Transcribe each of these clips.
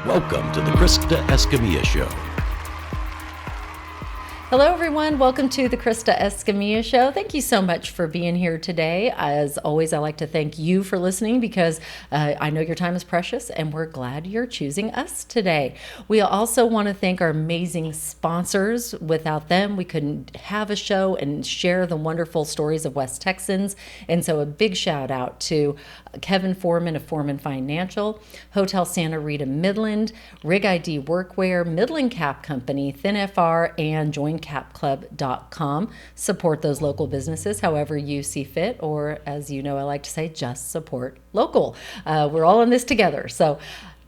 Welcome to the Krista Escamilla Show. Hello, everyone. Welcome to the Krista Escamilla Show. Thank you so much for being here today. As always, I like to thank you for listening because I know your time is precious and we're glad you're choosing us today. We also want to thank our amazing sponsors. Without them, we couldn't have a show and share the wonderful stories of West Texans. And so a big shout out to Kevin Foreman of Foreman Financial, Hotel Santa Rita Midland, Rig ID Workwear, Midland Cap Company, Thin FR, and JoinCapClub.com. Support those local businesses however you see fit, or as you know, I like to say, just support local. We're all in this together. So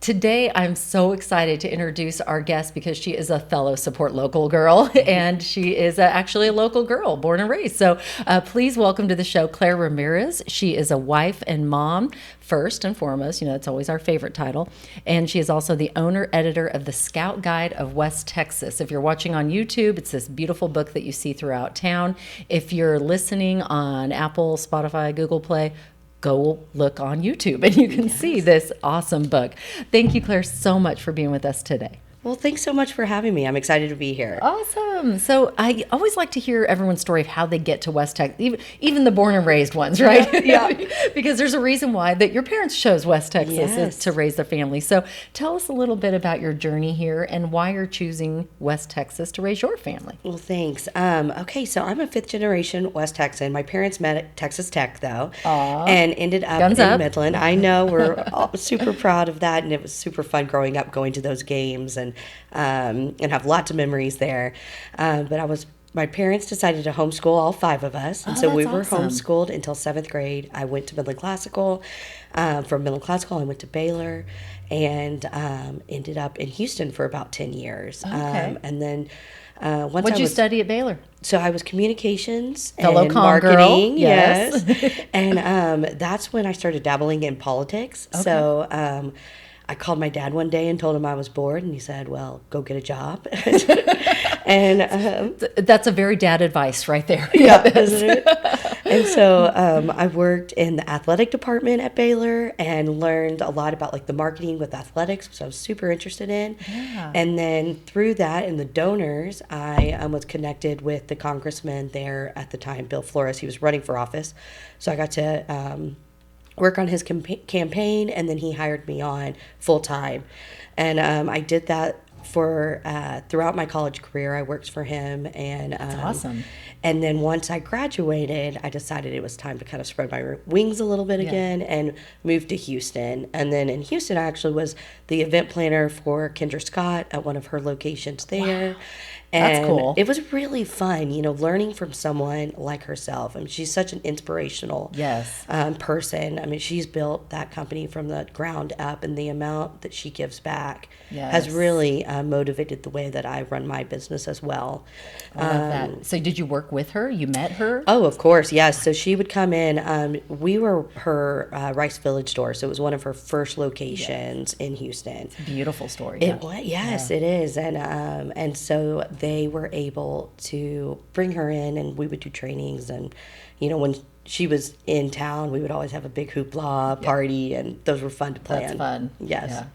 today, I'm so excited to introduce our guest because she is a fellow Support Local girl, and she is actually a local girl, born and raised. So please welcome to the show, Claire Ramirez. She is a wife and mom, first and foremost. You know, it's always our favorite title. And she is also the owner-editor of the Scout Guide of West Texas. If you're watching on YouTube, it's this beautiful book that you see throughout town. If you're listening on Apple, Spotify, Google Play, go look on YouTube and you can see this awesome book. Thank you, Claire, so much for being with us today. Well, thanks so much for having me. I'm excited to be here. Awesome. So I always like to hear everyone's story of how they get to West Texas, even the born and raised ones, right? Yeah. Because there's a reason why that your parents chose West Texas Yes. to raise their family. So tell us a little bit about your journey here and why you're choosing West Texas to raise your family. Well, thanks. Okay, so I'm a fifth generation West Texan. My parents met at Texas Tech, though, and ended up Guns in up. Midland. I know, we're all super proud of that, and it was super fun growing up, going to those games, and have lots of memories there. But my parents decided to homeschool all five of us, and so we were awesome. homeschooled until seventh grade. I went to Midland Classical. From Midland Classical, I went to Baylor, and ended up in Houston for about 10 years. Okay. And then once What did you was study at Baylor? So I was communications Fellow and comm girl, marketing, yes. and that's when I started dabbling in politics. Okay. So I called my dad one day and told him I was bored, and he said, "Well, go get a job." And That's a very dad advice right there. yeah, isn't it? And so I worked in the athletic department at Baylor and learned a lot about like the marketing with athletics, which I was super interested in. Yeah. And then through that and the donors, I was connected with the congressman there at the time, Bill Flores. He was running for office. So I got to work on his campaign, and then he hired me on full time. And I did that for throughout my college career. I worked for him, and That's awesome. And then once I graduated, I decided it was time to kind of spread my wings a little bit again and moved to Houston. And then in Houston, I actually was the event planner for Kendra Scott at one of her locations there. Wow. And That's cool. it was really fun, learning from someone like herself. I mean, she's such an inspirational Yes. person. I mean, she's built that company from the ground up, and the amount that she gives back has Yes. really motivated the way that I run my business as well. I love that. So did you work with her? You met her? Oh, of course, yes. So she would come in. We were her Rice Village store, so it was one of her first locations in Houston. Beautiful story. It was, yes, it is, and so they were able to bring her in, and we would do trainings, and when she was in town, we would always have a big hoopla party, and those were fun to plan. That's fun. Yes. Yeah.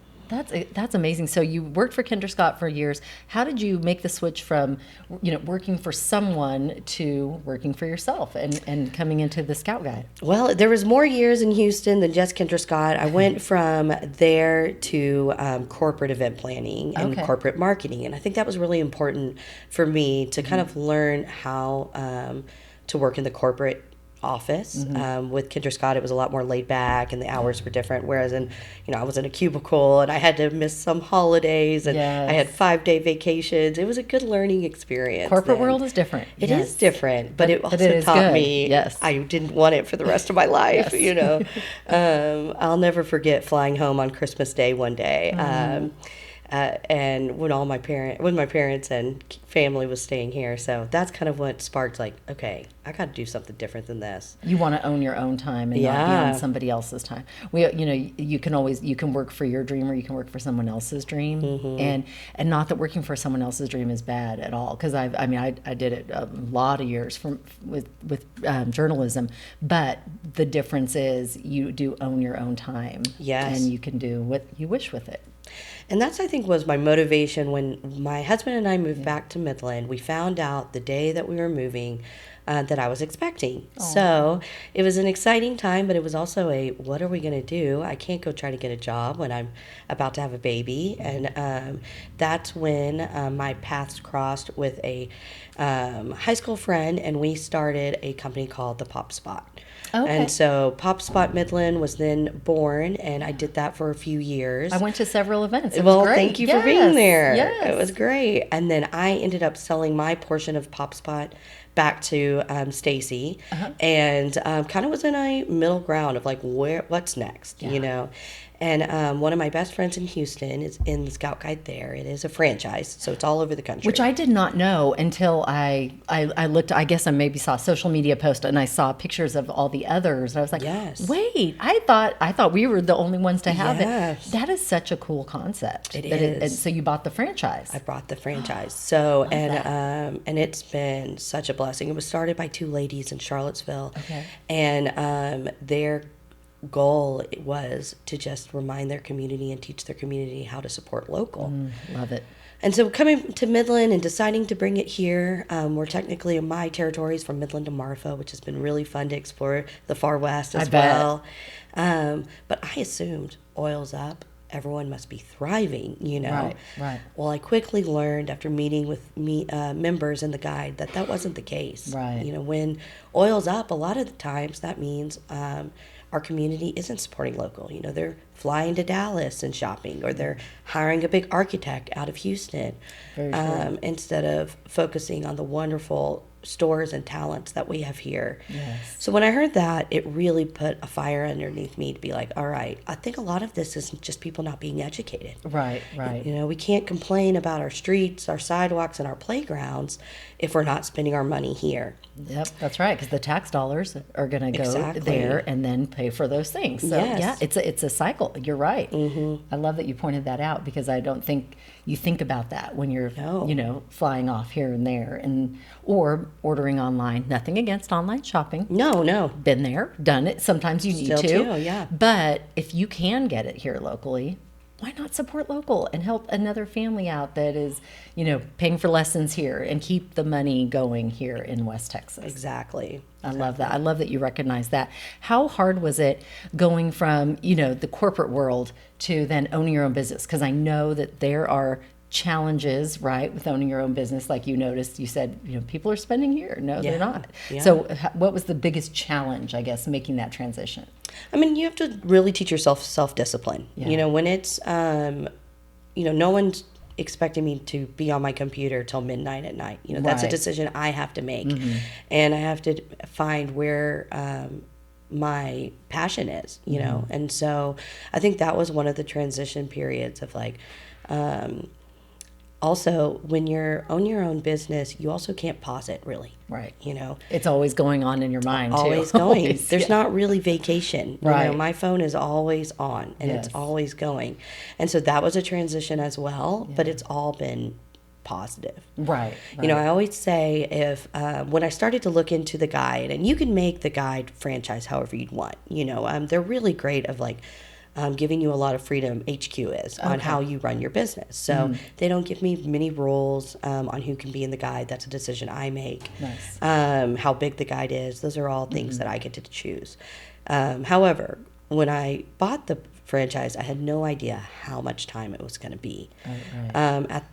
That's amazing. So you worked for Kendra Scott for years. How did you make the switch from, working for someone to working for yourself and coming into the Scout Guide? Well, there was more years in Houston than just Kendra Scott. I went from there to corporate event planning and corporate marketing, and I think that was really important for me to kind of learn how to work in the corporate office. With Kendra Scott, it was a lot more laid back, and the hours were different. Whereas I was in a cubicle, and I had to miss some holidays, and I had 5-day vacations. It was a good learning experience. Corporate world is different. It is different, but it also it is taught good. me Yes. I didn't want it for the rest of my life. I'll never forget flying home on Christmas Day one day. And when my parents and family was staying here, so that's kind of what sparked okay, I got to do something different than this. You want to own your own time and not be on somebody else's time. You can work for your dream, or you can work for someone else's dream, and not that working for someone else's dream is bad at all. Because I did it a lot of years with journalism, but the difference is you do own your own time, Yes. and you can do what you wish with it. And that's, I think, was my motivation when my husband and I moved back to Midland. We found out the day that we were moving that I was expecting. Aww. So it was an exciting time, but it was also what are we going to do? I can't go try to get a job when I'm about to have a baby. And that's when my paths crossed with a high school friend, and we started a company called the Pop Spot. Okay. And so Pop Spot Midland was then born, and I did that for a few years. I went to several events. It was great. Thank you for being there. Yes. It was great. And then I ended up selling my portion of Pop Spot back to Stacy, and kind of was in a middle ground of like, what's next, you know? And one of my best friends in Houston is in the Scout Guide there. It is a franchise, so it's all over the country. Which I did not know until I looked, I guess I maybe saw a social media post and I saw pictures of all the others. And I was like, wait, I thought we were the only ones to have it. That is such a cool concept. It is. And so you bought the franchise. I bought the franchise. So, and it's been such a blessing. It was started by two ladies in Charlottesville. Okay. And their goal was to just remind their community and teach their community how to support local. Love it. And so coming to Midland and deciding to bring it here, we're technically in my territories from Midland to Marfa, which has been really fun to explore the far west as well. But I assumed oil's up, everyone must be thriving, you know. Right. Well, I quickly learned after meeting with members in the guide that wasn't the case. Right. You know, when oil's up, a lot of the times that means our community isn't supporting local. You know, they're flying to Dallas and shopping, or they're hiring a big architect out of Houston, instead of focusing on the wonderful stores and talents that we have here. Yes. So when I heard that, it really put a fire underneath me to be like, all right, I think a lot of this is just people not being educated. Right. You know, we can't complain about our streets, our sidewalks, and our playgrounds if we're not spending our money here. Yep, that's right, because the tax dollars are going to go there and then pay for those things. So yeah, it's a cycle. You're right. Mm-hmm. I love that you pointed that out, because I don't think you think about that when you're you know, flying off here and there, or ordering online. Nothing against online shopping. No. Been there, done it. Sometimes you need to. But if you can get it here locally, why not support local and help another family out that is, you know, paying for lessons here and keep the money going here in West Texas? Exactly. I love that. I love that you recognize that. How hard was it going from, you know, the corporate world to then owning your own business? Because I know that there are challenges, right, with owning your own business. Like you noticed, you said, you know, people are spending here. No, they're not. Yeah. So what was the biggest challenge, I guess, making that transition? I mean, you have to really teach yourself self-discipline. Yeah. You know, when it's, you know, no one's expecting me to be on my computer till midnight at night. You know, that's a decision I have to make. Mm-hmm. And I have to find where my passion is, you know. And so I think that was one of the transition periods of like, also, when you're on your own business, you also can't pause it, really. Right. You know, it's always going on in your mind, always too. Going. There's not really vacation. Right. You know, my phone is always on, and it's always going. And so that was a transition as well, but it's all been positive. Right. You know, I always say if when I started to look into the guide, and you can make the guide franchise however you'd want. You know, they're really great of like, giving you a lot of freedom, HQ is, on how you run your business. So they don't give me many rules on who can be in the guide. That's a decision I make. Nice. How big the guide is. Those are all things that I get to choose. However, when I bought the franchise, I had no idea how much time it was going to be. At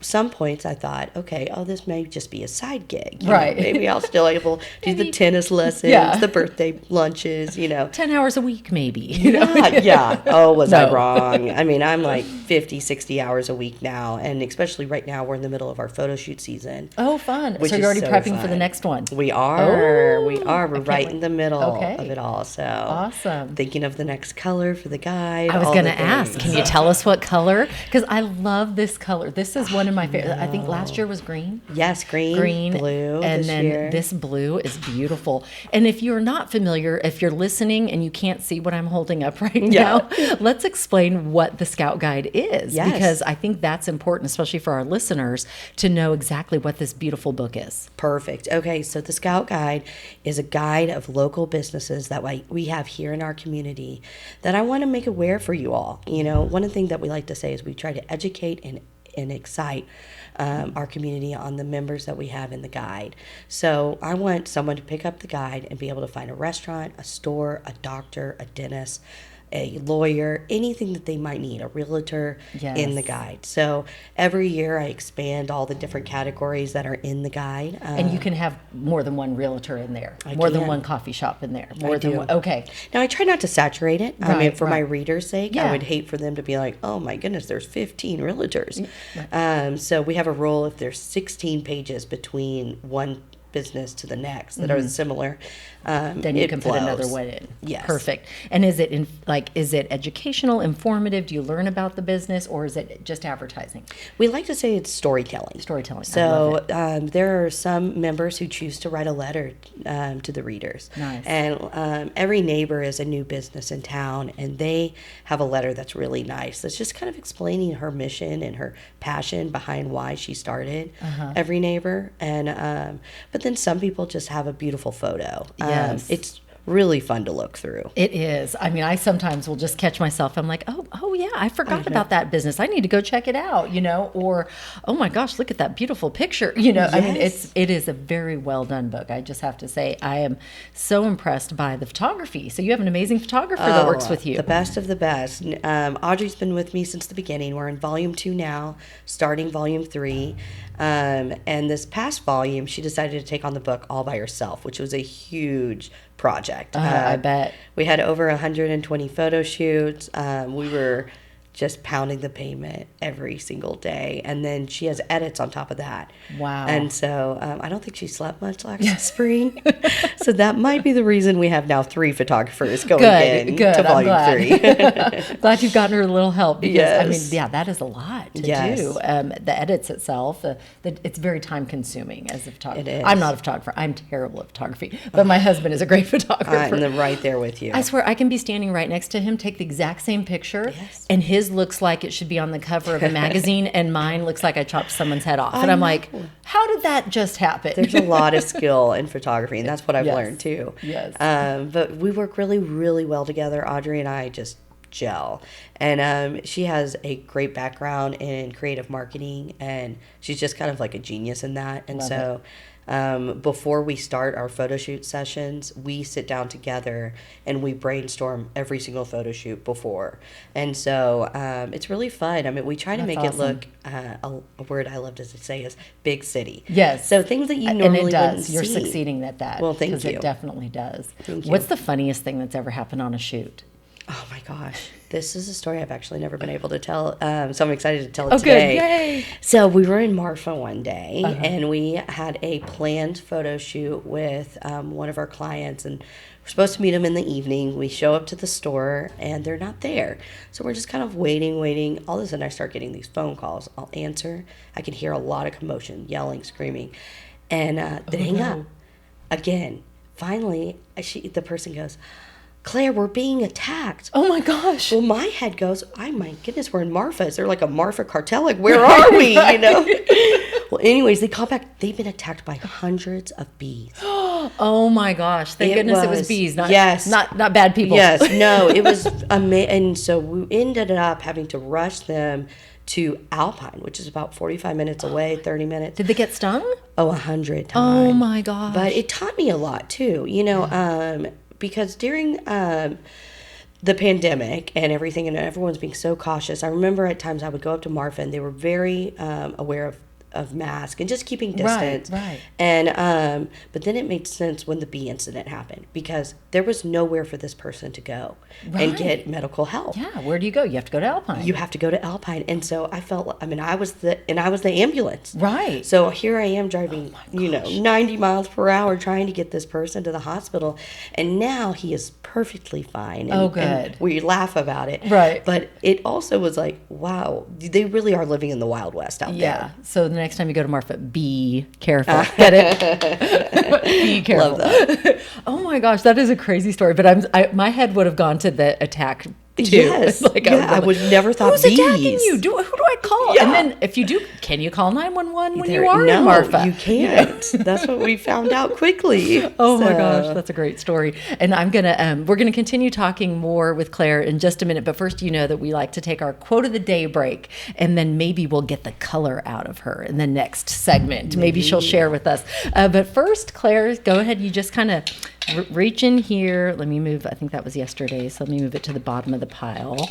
some points I thought, okay, this may just be a side gig. You know, maybe I'll still able to do the tennis lessons, the birthday lunches, you know. 10 hours a week, maybe. You know? Oh, was I wrong? I mean, I'm like 50, 60 hours a week now. And especially right now, we're in the middle of our photo shoot season. Oh, fun. So you're already prepping for the next one. We are. We're right in the middle of it all. So awesome. Thinking of the next color for the guide. I was going to ask, can you tell us what color? Because I love this color. This is one of of my favorite. I think last year was green. Yes, green, blue, and then year. This blue is beautiful. And if you're not familiar, if you're listening and you can't see what I'm holding up right now, let's explain what the Scout Guide is, because I think that's important, especially for our listeners, to know exactly what this beautiful book is. Perfect. Okay, so the Scout Guide is a guide of local businesses that we have here in our community that I want to make aware for you all. You know, one of the things that we like to say is we try to educate and excite our community on the members that we have in the guide. So I want someone to pick up the guide and be able to find a restaurant, a store, a doctor, a dentist, a lawyer, anything that they might need, a realtor in the guide. So every year I expand all the different categories that are in the guide. And you can have more than one realtor in there, more than one coffee shop in there, more than one. Okay. Now I try not to saturate it. I mean, for my readers' sake, I would hate for them to be like, oh my goodness, there's 15 realtors. So we have a rule: if there's 16 pages between one business to the next that are similar, then you can put another one in. Yes. Perfect. And is it is it educational, informative? Do you learn about the business, or is it just advertising? We like to say it's storytelling. Storytelling. So there are some members who choose to write a letter to the readers. Nice. And every neighbor is a new business in town, and they have a letter that's really nice. That's just kind of explaining her mission and her passion behind why she started every neighbor. And but then some people just have a beautiful photo. Yes. It's really fun to look through. It is. I mean, I sometimes will just catch myself. I'm like, oh yeah, I forgot about that business. I need to go check it out, or, oh my gosh, look at that beautiful picture. I mean, it is a very well done book. I just have to say, I am so impressed by the photography. So you have an amazing photographer that works with you. The best of the best. Audrey's been with me since the beginning. We're in volume 2 now, starting volume 3. And this past volume, she decided to take on the book all by herself, which was a huge project. I bet. We had over 120 photo shoots. We were just pounding the pavement every single day. And then she has edits on top of that. Wow. And so I don't think she slept much last spring. So that might be the reason we have now 3 photographers going to volume 3. Glad you've gotten her a little help. Because, yes. I mean, that is a lot to do. The edits itself, it's very time consuming as a photographer. It is. I'm not a photographer. I'm terrible at photography. But my husband is a great photographer. I'm right there with you. I swear, I can be standing right next to him, take the exact same picture, and his looks like it should be on the cover of a magazine, and mine looks like I chopped someone's head off. And I'm like, how did that just happen? There's a lot of skill in photography, and that's what I've learned too. Yes. But we work really, really well together. Audrey and I just gel. And she has a great background in creative marketing, and she's just kind of like a genius in that. And before we start our photo shoot sessions, we sit down together and we brainstorm every single photo shoot before. And so it's really fun. I mean, we try to make it look, a word I love to say is big city. Yes. So things that you normally and it does. wouldn't You're see. succeeding at that. Well, thank you. Because it definitely does. Thank you. What's the funniest thing that's ever happened on a shoot? Oh my gosh. This is a story I've actually never been able to tell. So I'm excited to tell it today. Good. Yay. So we were in Marfa one day, and we had a planned photo shoot with one of our clients, and we're supposed to meet them in the evening. We show up to the store, and they're not there. So we're just kind of waiting. All of a sudden, I start getting these phone calls. I'll answer. I can hear a lot of commotion, yelling, screaming. And they hang up. Again, finally, the person goes, Claire, we're being attacked. Oh my gosh. Well, my head goes, oh my goodness, we're in Marfa. Is there like a Marfa cartel? Like, where are we? Well, anyways, they call back. They've been attacked by hundreds of bees. Oh my gosh. Thank goodness it was bees, not bad people. Yes, no, it was amazing. And so we ended up having to rush them to Alpine, which is about 45 minutes away, 30 minutes. Did they get stung? Oh, 100 times. Oh my gosh. But it taught me a lot too, because during the pandemic and everything, and everyone's being so cautious, I remember at times I would go up to Marfa, and they were very aware of of mask and just keeping distance. Right. And but then it made sense when the bee incident happened, because there was nowhere for this person to go and get medical help. Yeah, where do you go? You have to go to Alpine. You have to go to Alpine. And so I felt, I was the ambulance. Right. So here I am driving, 90 miles per hour trying to get this person to the hospital. And now he is perfectly fine. And, good. And we laugh about it. Right. But it also was like, wow, they really are living in the Wild West out there. Yeah. So the next time you go to Marfa, be careful. Get it? Be careful. Love that. Oh my gosh, that is a crazy story. But my head would have gone to the attack too. Yes. I would never thought who's bees. attacking you? Who do I call? Yeah. And then if you do, can you call 911 when you are in Marfa? You can't. That's what we found out quickly. Oh my gosh, that's a great story. And we're gonna continue talking more with Claire in just a minute. But first, you know that we like to take our quote of the day break, and then maybe we'll get the color out of her in the next segment. Maybe she'll share with us. But first, Claire, go ahead. You just kind of reach in here. Let me move. I think that was yesterday. So let me move it to the bottom of the pile.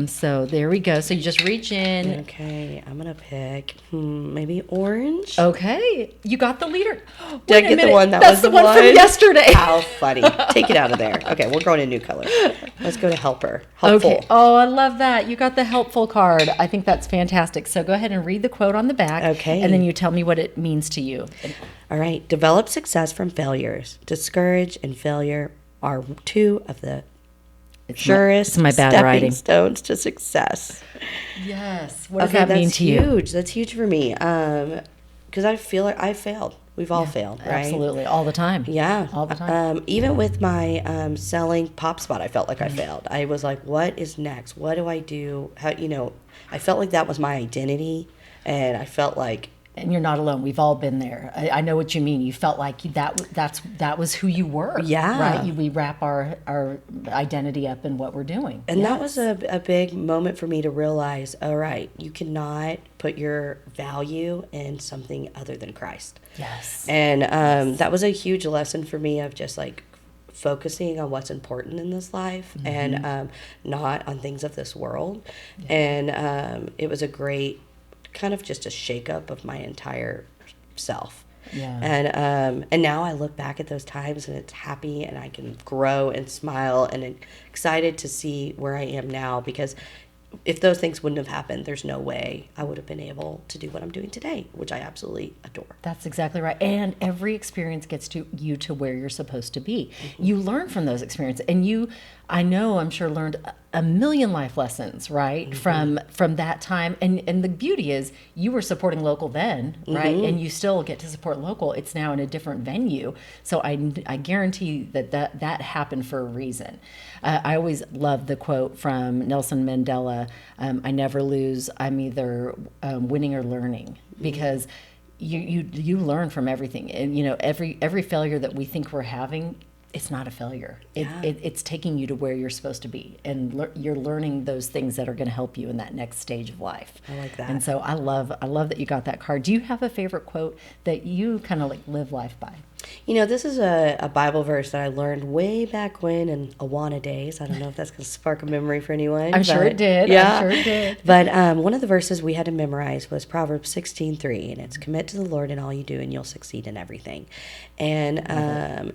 So there we go. So you just reach in. Okay, I'm gonna pick maybe orange. Okay, you got the leader. Did I get the one that That's was the one from yesterday. How funny! Take it out of there. Okay, we're going a new color. Let's go to helper. Helpful. Okay. Oh, I love that. You got the helpful card. I think that's fantastic. So go ahead and read the quote on the back. Okay. And then you tell me what it means to you. All right. Develop success from failures. Discourage and failure are two of the surest stepping stones to success. Yes. What does that mean to you? That's huge. That's huge for me. Because I feel like I failed. We've all failed, right? Absolutely. All the time. Yeah. All the time. Even with my selling Pop Spot, I felt like I failed. I was like, what is next? What do I do? How, I felt like that was my identity. And I felt like... And you're not alone. We've all been there. I know what you mean. You felt like that was who you were. Yeah. Right? We wrap our identity up in what we're doing. And that was a big moment for me to realize, all right, you cannot put your value in something other than Christ. Yes. And that was a huge lesson for me of just like focusing on what's important in this life and not on things of this world. Yeah. And it was a great kind of just a shakeup of my entire self. Yeah. And now I look back at those times and it's happy and I can grow and smile and excited to see where I am now, because if those things wouldn't have happened, there's no way I would have been able to do what I'm doing today, which I absolutely adore. That's exactly right. And every experience gets you to where you're supposed to be. You learn from those experiences, and I'm sure learned a million life lessons, right? From that time. And the beauty is you were supporting local then, right? And you still get to support local. It's now in a different venue. So I guarantee that happened for a reason. I always love the quote from Nelson Mandela, I never lose, I'm either winning or learning, because you learn from everything. And every failure that we think we're having, it's not a failure. It's taking you to where you're supposed to be, and you're learning those things that are going to help you in that next stage of life. I like that. And so I love that you got that card. Do you have a favorite quote that you kind of like live life by? This is a Bible verse that I learned way back when in Awana days. I don't know if that's going to spark a memory for anyone. I'm sure it did. Yeah. I'm sure it did. But one of the verses we had to memorize was Proverbs 16:3, and it's commit to the Lord in all you do, and you'll succeed in everything. And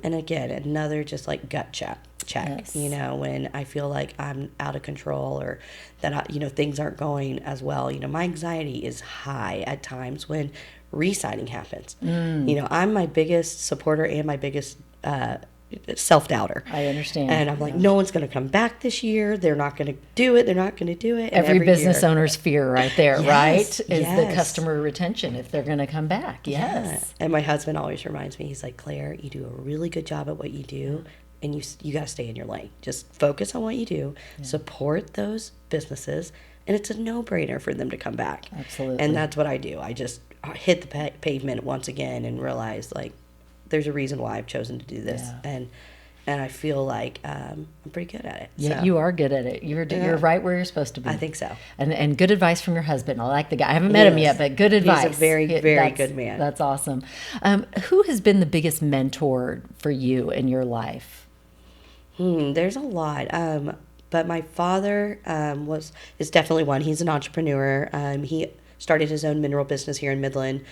again, another just like gut check. Yes. When I feel like I'm out of control or that things aren't going as well. My anxiety is high at times when re-signing happens. I'm my biggest supporter and my biggest self-doubter. I understand. And I'm like, no one's going to come back this year. They're not going to do it. They're not going to do it. And every business owner's fear right there, yes, right? Is the customer retention, if they're going to come back. Yes. Yeah. And my husband always reminds me, he's like, Claire, you do a really good job at what you do, and you got to stay in your lane. Just focus on what you do, support those businesses, and it's a no-brainer for them to come back. Absolutely. And that's what I do. I just hit the pavement once again and realize, like, there's a reason why I've chosen to do this. Yeah. And I feel like I'm pretty good at it. Yeah, so. You are good at it. You're right where you're supposed to be. I think so. And good advice from your husband. I like the guy. I haven't met him yet, but good advice. He's a very, very good man. That's awesome. Who has been the biggest mentor for you in your life? There's a lot. But my father is definitely one. He's an entrepreneur. He started his own mineral business here in Midland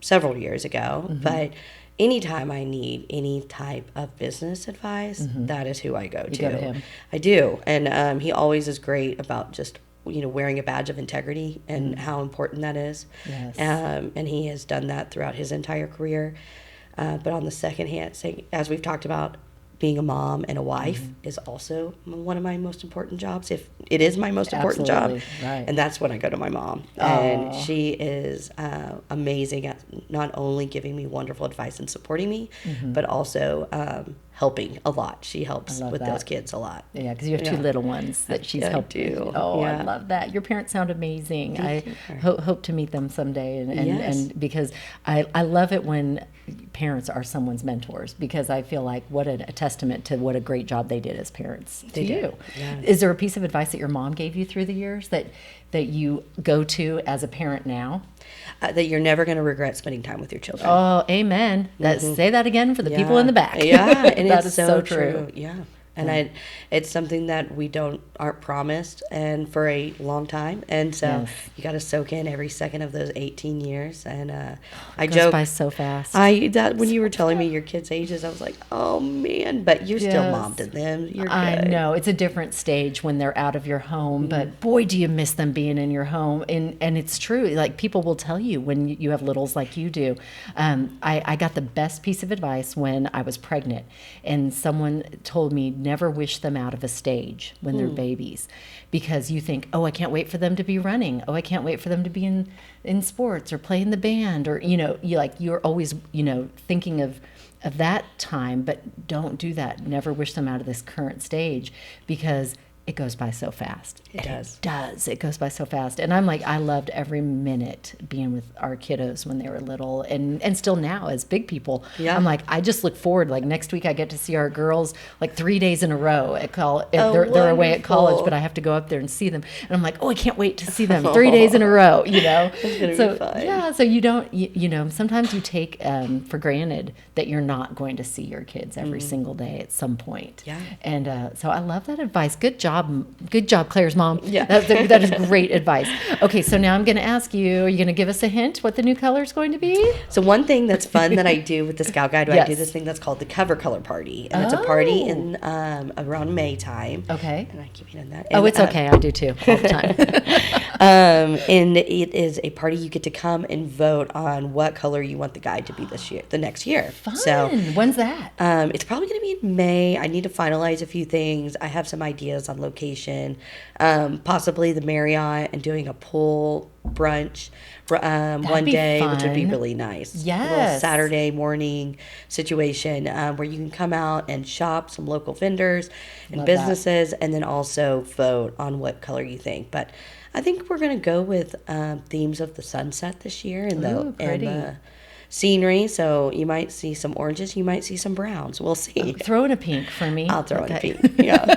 several years ago. But anytime I need any type of business advice, that is who I go to. You go to him. I do. And he always is great about just, wearing a badge of integrity and how important that is. Yes. And he has done that throughout his entire career. But on the second hand, as we've talked about, being a mom and a wife is also one of my most important jobs. If it is my most important job, right. And that's when I go to my mom. And she is amazing at not only giving me wonderful advice and supporting me, but also helping a lot. She helps with those kids a lot. Yeah, because you have two little ones that she's helped you. Oh, I love that. Your parents sound amazing. I hope to meet them someday, and because I love it when parents are someone's mentors, because I feel like what a testament to what a great job they did as parents to you. Yes. Is there a piece of advice that your mom gave you through the years that you go to as a parent now? That you're never going to regret spending time with your children. Oh, amen. Say that again for the people in the back. Yeah, and that it's is so true. Yeah. And it's something that we aren't promised, and for a long time, and so you got to soak in every second of those 18 years. And I joke, goes by so fast. When you were telling me your kids' ages, I was like, oh man, but you're still mom to them. You're good. I know it's a different stage when they're out of your home, but boy, do you miss them being in your home. And it's true. Like people will tell you when you have littles like you do. I got the best piece of advice when I was pregnant, and someone told me never wish them out of a stage when they're babies, because you think, oh, I can't wait for them to be running. Oh, I can't wait for them to be in sports or play in the band, or you're always thinking of that time, but don't do that. Never wish them out of this current stage, because it goes by so fast. It does. It goes by so fast. And I'm like, I loved every minute being with our kiddos when they were little, and still now as big people. Yeah. I'm like, I just look forward. Like next week I get to see our girls like 3 days in a row at college. They're away at college, but I have to go up there and see them. And I'm like, oh, I can't wait to see them 3 days in a row, It's going to be fun. Yeah, so you don't, sometimes you take for granted that you're not going to see your kids every single day at some point. Yeah. And so I love that advice. Good job, Claire's mom. Yeah. That is great advice. Okay, so now I'm going to ask you, are you going to give us a hint what the new color is going to be? So one thing that's fun that I do with the Scout Guide, I do this thing that's called the Cover Color Party. And it's a party in around May time. Okay. And I keep hitting that. And, it's okay. I do too, all the time. And it is a party you get to come and vote on what color you want the guide to be the next year. Fun. So when's that? It's probably going to be in May. I need to finalize a few things. I have some ideas on location, possibly the Marriott, and doing a pool brunch one day, which would be really nice. Yes. A little Saturday morning situation where you can come out and shop some local vendors and businesses, and then also vote on what color you think. But I think we're going to go with themes of the sunset this year and the scenery. So you might see some oranges, you might see some browns. We'll see. Throw in a pink for me. I'll throw in a pink. Yeah.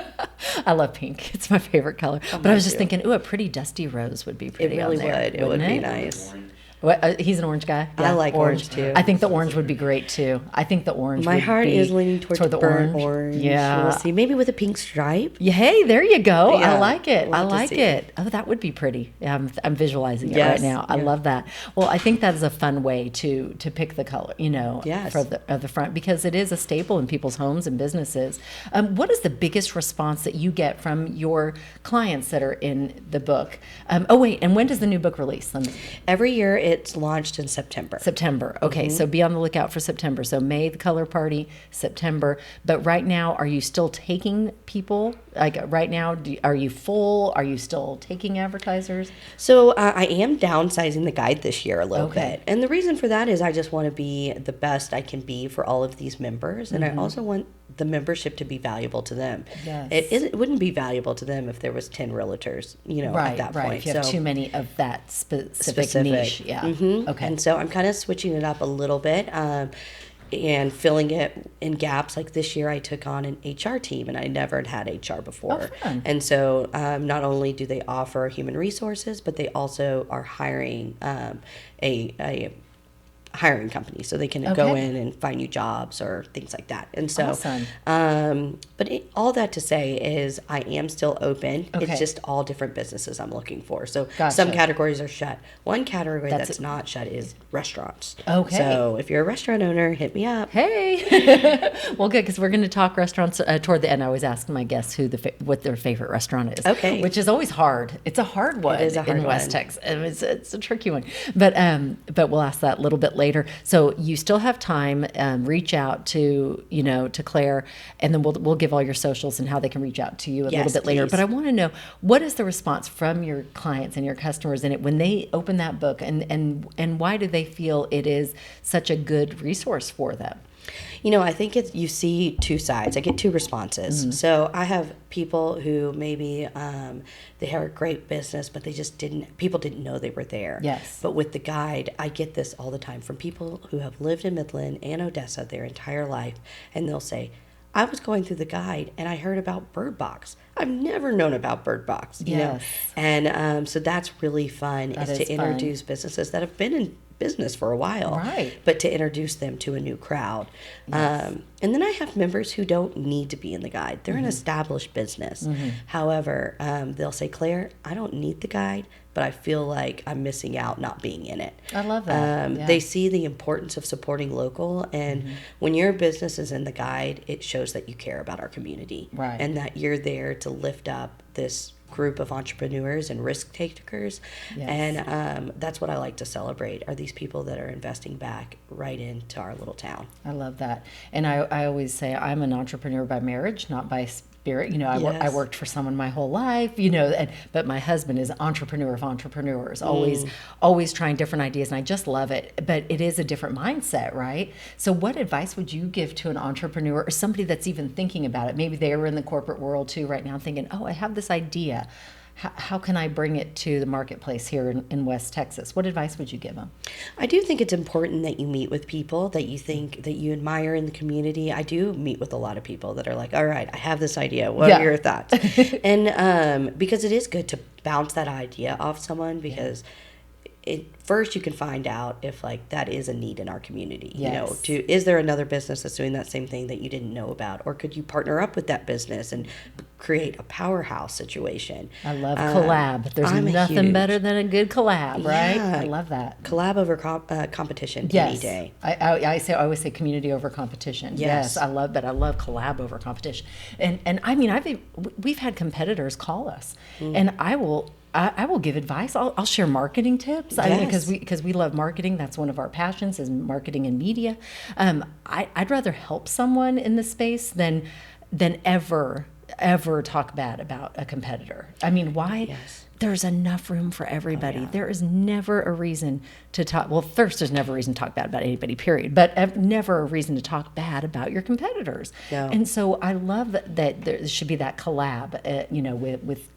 I love pink. It's my favorite color. But I was just thinking, a pretty dusty rose would be pretty. It really would. It would be nice. What, he's an orange guy. Yeah, I like orange too. I think the orange would be great too. I think the orange. My heart is leaning toward the burnt orange. Yeah, we'll see. Maybe with a pink stripe. Yeah, hey, there you go. Yeah, I like it. I like it. Oh, that would be pretty. Yeah, I'm visualizing it right now. I love that. Well, I think that is a fun way to pick the color. For the front, because it is a staple in people's homes and businesses. What is the biggest response that you get from your clients that are in the book? And when does the new book release? Every year it's launched in September. Okay, so be on the lookout for September. So May, the color party, September. But right now, are you still taking people? Like right now, are you full? Are you still taking advertisers? So I am downsizing the guide this year a little bit. And the reason for that is I just want to be the best I can be for all of these members. And I also want the membership to be valuable to them. Yes. It wouldn't be valuable to them if there was 10 realtors, at that point. If you have too many of that specific niche. Yeah. Mm-hmm. Okay. And so I'm kind of switching it up a little bit and filling it in gaps. Like this year I took on an HR team, and I never had HR before. Oh, fun. And so not only do they offer human resources, but they also are hiring a hiring company, so they can go in and find you jobs or things like that. And so, awesome. but all that to say is I am still open. It's just all different businesses I'm looking for. So some categories are shut. One category that's not shut is restaurants. Okay. So if you're a restaurant owner, hit me up. Hey. Well, good, because we're going to talk restaurants toward the end. I always ask my guests what their favorite restaurant is. Okay. Which is always hard. It's a hard one in West Texas. It's a tricky one. But we'll ask that a little bit later. So you still have time. Reach out to Claire, and then we'll give all your socials and how they can reach out to you a little bit later. But I want to know, what is the response from your clients and your customers in it when they open that book, and why do they feel it is such a good resource for them? I think you see two sides. I get two responses. Mm-hmm. So I have people who maybe they have a great business, but people didn't know they were there. Yes. But with the guide, I get this all the time from people who have lived in Midland and Odessa their entire life, and they'll say, I was going through the guide and I heard about Bird Box. I've never known about Bird Box, you know? And so that's really fun, is to introduce businesses that have been in business for a while, right? But to introduce them to a new crowd. Yes. And then I have members who don't need to be in the guide. They're an established business. Mm-hmm. However, they'll say, Claire, I don't need the guide, but I feel like I'm missing out not being in it. I love that. They see the importance of supporting local, and when your business is in the guide, it shows that you care about our community, right? And that you're there to lift up this group of entrepreneurs and risk takers. Yes. And that's what I like to celebrate, are these people that are investing back right into our little town. I love that. And I always say I'm an entrepreneur by marriage, not by spirit. I worked for someone my whole life, but my husband is entrepreneur of entrepreneurs, always trying different ideas, and I just love it. But it is a different mindset, right? So what advice would you give to an entrepreneur or somebody that's even thinking about it? Maybe they are in the corporate world too right now, thinking, oh, I have this idea. How can I bring it to the marketplace here in West Texas? What advice would you give them? I do think it's important that you meet with people that you think that you admire in the community. I do meet with a lot of people that are like, all right, I have this idea. What are your thoughts? And because it is good to bounce that idea off someone, because first you can find out if that is a need in our community. Yes. Is there another business that's doing that same thing that you didn't know about, or could you partner up with that business and create a powerhouse situation? I love collab. There's nothing better than a good collab, right? Yeah. I love that. Collab over competition any day. I always say community over competition. Yes, I love that. I love collab over competition. And I mean, we've had competitors call us, and I will give advice. I'll share marketing tips. Yes. Because we love marketing. That's one of our passions, is marketing and media. I'd rather help someone in this space than ever talk bad about a competitor. I mean, why? Yes. There's enough room for everybody. Oh, yeah. There is never a reason to talk. Well, first, there's never a reason to talk bad about anybody, period. But never a reason to talk bad about your competitors. No. And so I love that there should be that collab, with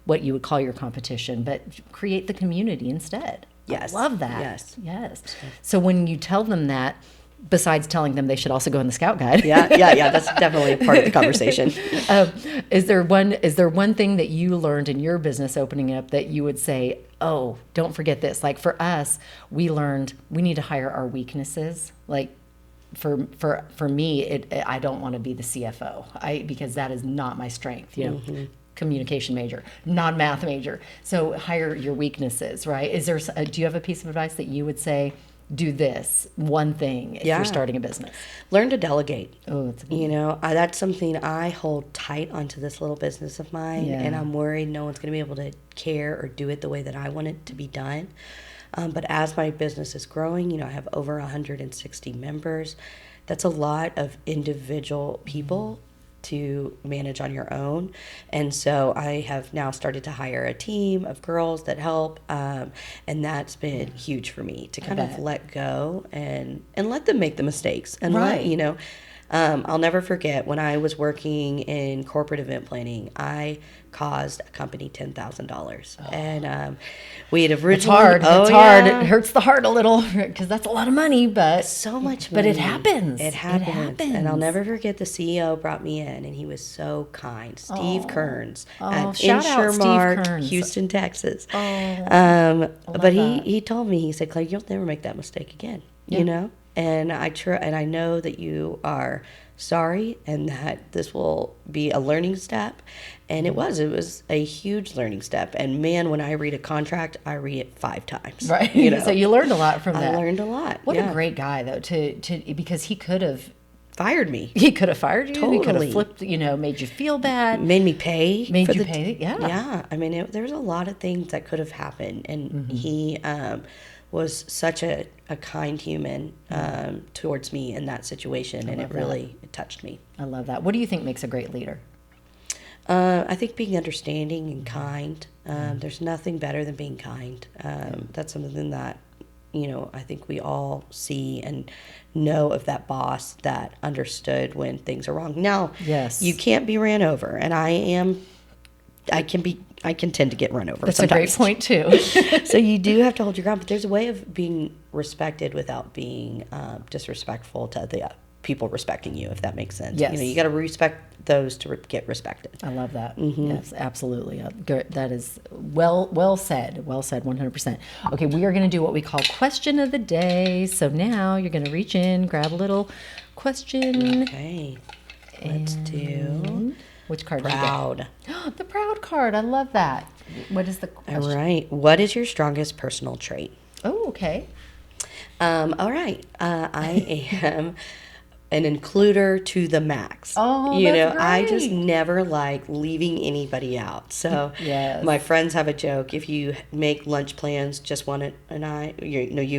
what you would call your competition, but create the community instead. Yes. I love that. Yes. So when you tell them that, besides telling them they should also go in the Scout Guide. Yeah. That's definitely a part of the conversation. Is there one thing that you learned in your business opening up that you would say, oh, don't forget this? Like for us, we learned we need to hire our weaknesses. Like for me, I don't want to be the CFO because that is not my strength. Communication major, non-math major. So hire your weaknesses, right? Do you have a piece of advice that you would say, do this one thing if you're starting a business? Learn to delegate. Oh, that's a good that's something I hold tight onto this little business of mine, and I'm worried no one's going to be able to care or do it the way that I want it to be done. But as my business is growing, I have over 160 members. That's a lot of individual people to manage on your own. And so I have now started to hire a team of girls that help. And that's been huge for me to kind of let go and let them make the mistakes and I'll never forget when I was working in corporate event planning, I caused a company $10,000. And we had originally... It's hard. It's hard. It hurts the heart a little because that's a lot of money, but... So much money. But it happens. It happens. And I'll never forget the CEO brought me in, and he was so kind. Steve Kearns at shout out Steve Kearns. Houston, Texas. But he told me, he said, Clay, you'll never make that mistake again, you know? And I know that you are sorry and that this will be a learning step. And it was a huge learning step. And man, when I read a contract, I read it 5 times. Right. You know? So you learned a lot from that. I learned a lot. What a great guy though, because he could have fired me. He could have fired you. Totally. He could have flipped, made you feel bad. Made me pay. Yeah. Yeah. I mean, there was a lot of things that could have happened. And he was such a kind human towards me in that situation. And it touched me. I love that. What do you think makes a great leader? I think being understanding and kind. There's nothing better than being kind. That's something that, I think we all see and know of that boss that understood when things are wrong. Now, yes, you can't be ran over, and I can tend to get run over. That's sometimes. a great point too. So you do have to hold your ground, but there's a way of being respected without being disrespectful to the people respecting you, if that makes sense. Yes. You got to respect those to get respected. I love that. Yes, absolutely. That is well said. Well said, 100%. Okay, we are going to do what we call question of the day. So now you're going to reach in, grab a little question. Okay. Let's do... Which card Proud. do you get? The proud card. I love that. What is the question? All right. What is your strongest personal trait? Oh, okay. All right. I am an includer to the max. Oh, that's great. I just never like leaving anybody out. So yes. My friends have a joke. If you make lunch plans, just you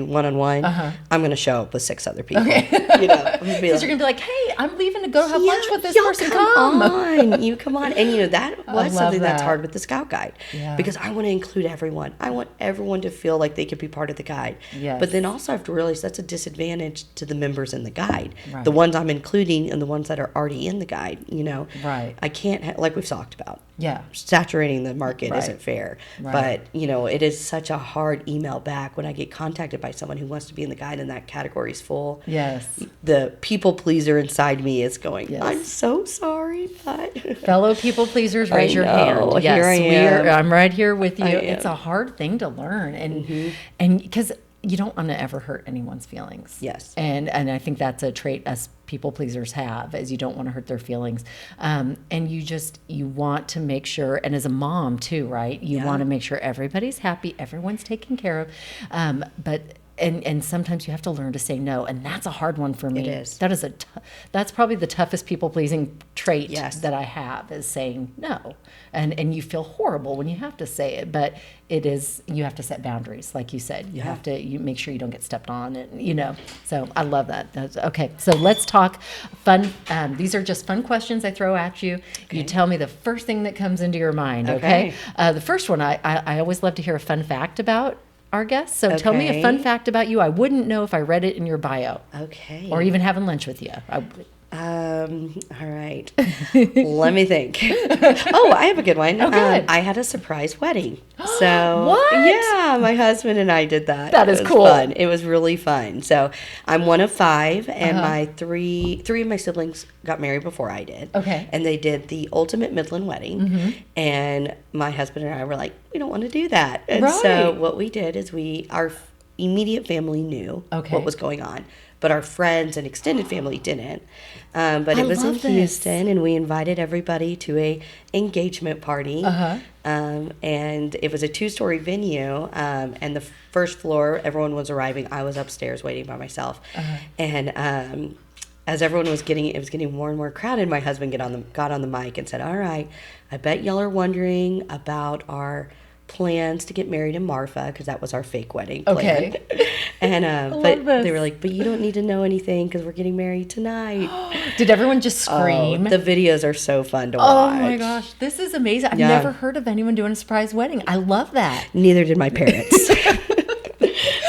one-on-one, I'm going to show up with 6 other people. Okay. Because you're going to be like, hey, I'm leaving to go have lunch with this person. Come on. And that was something that's hard with the Scout Guide. Yeah. Because I want to include everyone. I want everyone to feel like they could be part of the guide. Yes. But then also I have to realize that's a disadvantage to the members in the guide. Right. The ones I'm including and the ones that are already in the guide, Right. I can't, like we've talked about. Yeah. Saturating the market Right. isn't fair. Right. But, it is such a hard email back when I get contacted by someone who wants to be in the guide and that category is full. Yes. The people pleaser inside me is going, yes. I'm so sorry, but... Fellow people pleasers, raise your hand. Yes, here I am. I'm right here with you. I It's am. a hard thing to learn. And because you don't want to ever hurt anyone's feelings. Yes. And I think that's a trait us people pleasers have, is you don't want to hurt their feelings. And you want to make sure, and as a mom too, right? You want to make sure everybody's happy, everyone's taken care of. And sometimes you have to learn to say no, and that's a hard one for me. It is. That is that's probably the toughest people pleasing trait that I have, is saying no. And you feel horrible when you have to say it, but you have to set boundaries, like you said. You have to make sure you don't get stepped on, and So I love that. Okay, so let's talk fun. These are just fun questions I throw at you. Okay. You tell me the first thing that comes into your mind. Okay. The first one, I always love to hear a fun fact about our guests. So tell me a fun fact about you I wouldn't know if I read it in your bio. Okay. Or even having lunch with you. All right. Let me think. I have a good one. Oh, good. I had a surprise wedding. So what? Yeah, my husband and I did that. That is cool. Fun. It was really fun. So I'm one of 5, and my three of my siblings got married before I did. Okay. And they did the ultimate Midland wedding. And my husband and I were like, we don't want to do that. And so what we did is our immediate family knew what was going on, but our friends and extended family didn't. But it was in Houston, and we invited everybody to a engagement party. And it was a 2-story venue, and the first floor, everyone was arriving. I was upstairs waiting by myself. And as everyone was it was getting more and more crowded, my husband got on the mic and said, all right, I bet y'all are wondering about our plans to get married in Marfa, because that was our fake wedding plan. Okay. And but they were like, but you don't need to know anything because we're getting married tonight. Did everyone just scream? The videos are so fun to watch. Oh my gosh, this is amazing. I've never heard of anyone doing a surprise wedding. I love that. Neither did my parents.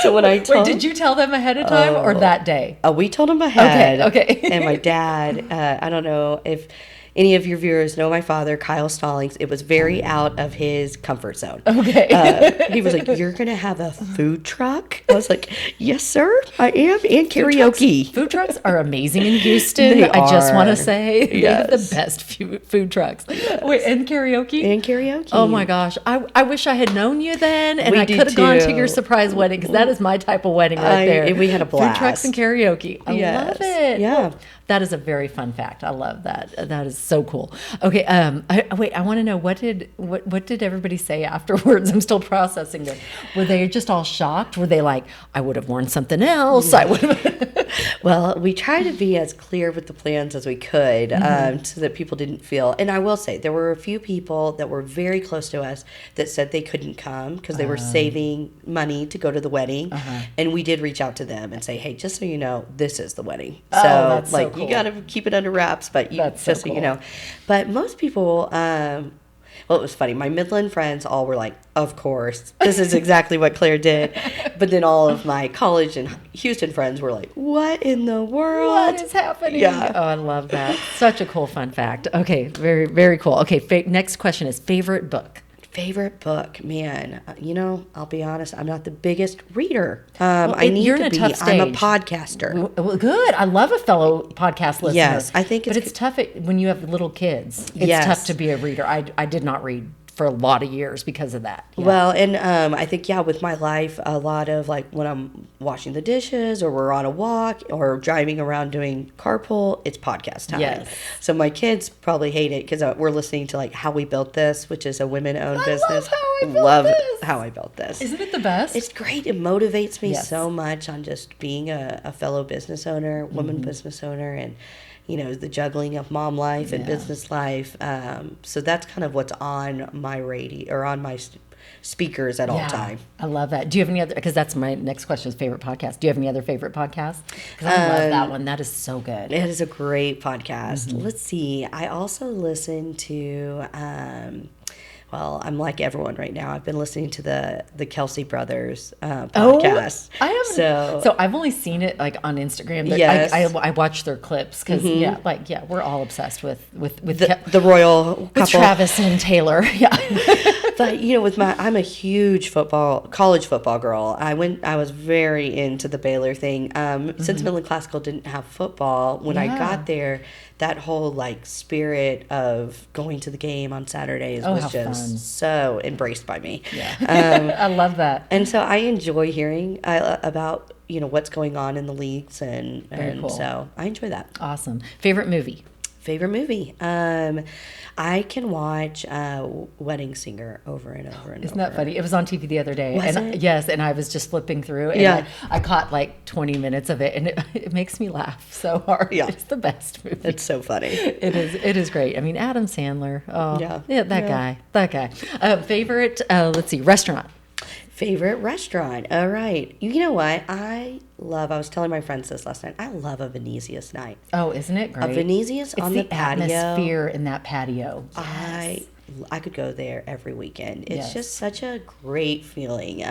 So when I told... Wait, did you tell them ahead of time or that day? We told them ahead. Okay. And my dad, I don't know if any of your viewers know my father, Kyle Stallings. It was very out of his comfort zone. Okay. He was like, "You're going to have a food truck?" I was like, "Yes, sir, I am." And karaoke. Food trucks are amazing in Houston. They I just want are. to say they have Yes. the best food trucks. Wait, and karaoke? And karaoke. Oh my gosh. I wish I had known you then and We I did could have gone to too. your surprise wedding because that is my type of wedding right there. We had a blast. Food trucks and karaoke. I love it. Yeah. Oh, that is a very fun fact. I love that. That is so cool. Okay. Wait, I want to know what did everybody say afterwards? I'm still processing it. Were they just all shocked? Were they like, I would have worn something else? I would have. Well, we tried to be as clear with the plans as we could so that people didn't feel. And I will say, there were a few people that were very close to us that said they couldn't come because they were saving money to go to the wedding. And we did reach out to them and say, hey, just so you know, this is the wedding. So, that's so cool. you got to keep it under wraps, but That's just so so you cool. know. But most people, well, it was funny. My Midland friends all were like, of course, this is exactly what Claire did. But then all of my college and Houston friends were like, what in the world? What is happening? Yeah. Oh, I love that. Such a cool fun fact. Okay, very, very cool. Okay, next question is favorite book. Favorite book, man. I'll be honest. I'm not the biggest reader. I need you're to in a be. tough I'm a stage. podcaster. Well, good. I love a fellow podcast listener. Yes, I think but it's it's tough when you have little kids. It's Yes. tough to be a reader. I did not read for a lot of years because of that. Yeah. Well, and I think, with my life, a lot of like when I'm washing the dishes or we're on a walk or driving around doing carpool, it's podcast time. Yes. So my kids probably hate it because we're listening to like How We Built This, which is a women-owned business. Love How I Built This. Isn't it the best? It's great. It motivates me Yes. so much on just being a fellow business owner, woman business owner, and the juggling of mom life and business life. So that's kind of what's on my radio or on my speakers at all time. I love that. Do you have any other? Because that's my next question is favorite podcast. Do you have any other favorite podcasts? Because I love that one. That is so good. It is a great podcast. Let's see. I also listen to. Well, I'm like everyone right now. I've been listening to the Kelsey Brothers podcast. I haven't. So I've only seen it like on Instagram. But Yes. I watch their clips because we're all obsessed with the royal couple. with Travis and Taylor. Yeah. But I'm a huge college football girl. I was very into the Baylor thing. Since Midland Classical didn't have football, when I got there, that whole like spirit of going to the game on Saturdays was just fun. so embraced by me. Yeah. I love that. And so I enjoy hearing about what's going on in the leagues, and cool. so I enjoy that. Awesome. Favorite movie? Favorite movie? I can watch Wedding Singer over and over and Isn't over. that funny? It was on TV the other day. Was and it? Yes, and I was just flipping through and Yeah. I caught like 20 minutes of it and it makes me laugh so hard. Yeah. It's the best movie. It's so funny. It is great. I mean, Adam Sandler. Oh, Yeah. that guy. Favorite, let's see, restaurant. Favorite restaurant? All right. You know what? I was telling my friends this last night. I love a Venetia's night. Oh, isn't it great? A Venetia's it's on the the patio. atmosphere in that patio. Yes. I could go there every weekend. It's Yes. just such a great feeling.